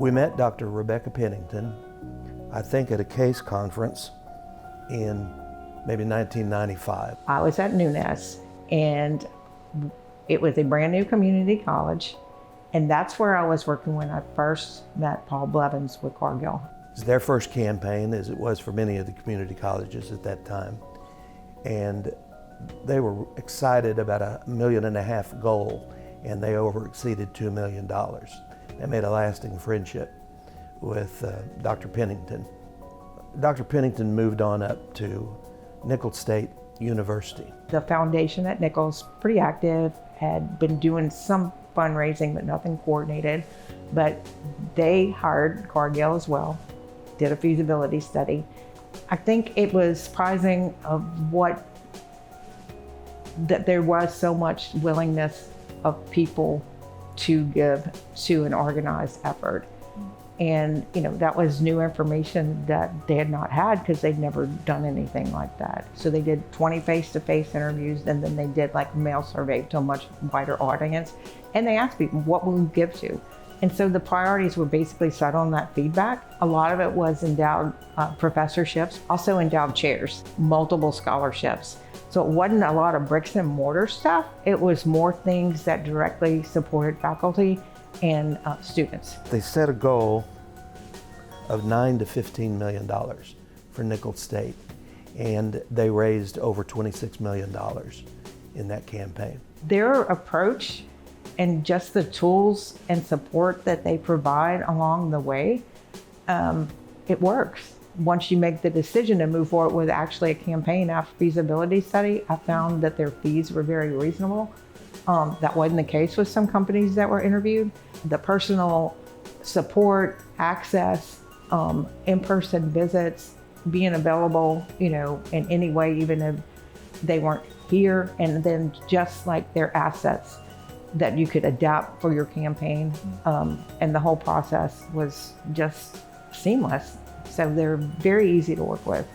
We met Dr. Rebecca Pennington, I think at a case conference in maybe 1995. I was at Nunez, and it was a brand new community college, and that's where I was working when I first met Paul Blevins with Cargill. It was their first campaign, as it was for many of the community colleges at that time. And they were excited about a $1.5 million goal, and they over-exceeded $2 million. They made a lasting friendship with Dr. Pennington. Dr. Pennington moved on up to Nicholls State University. The foundation at Nicholls, pretty active, had been doing some fundraising, but nothing coordinated. But they hired Cargill as well, did a feasibility study. I think it was surprising of that there was so much willingness of people to give to an organized effort. And that was new information that they had not had because they'd never done anything like that. So they did 20 face-to-face interviews, and then they did like a mail survey to a much wider audience. And they asked people, what will you give to? And so the priorities were basically set on that feedback. A lot of it was endowed professorships, also endowed chairs, multiple scholarships. So it wasn't a lot of bricks and mortar stuff. It was more things that directly supported faculty and students. They set a goal of $9 to $15 million for Nicholls State, and they raised over $26 million in that campaign. Their approach and just the tools and support that they provide along the way, it works. Once you make the decision to move forward with actually a campaign after feasibility study, I found that their fees were very reasonable. That wasn't the case with some companies that were interviewed. The personal support, access, in-person visits, being available, in any way, even if they weren't here, and then just like their assets that you could adapt for your campaign. And the whole process was just seamless. So they're very easy to work with.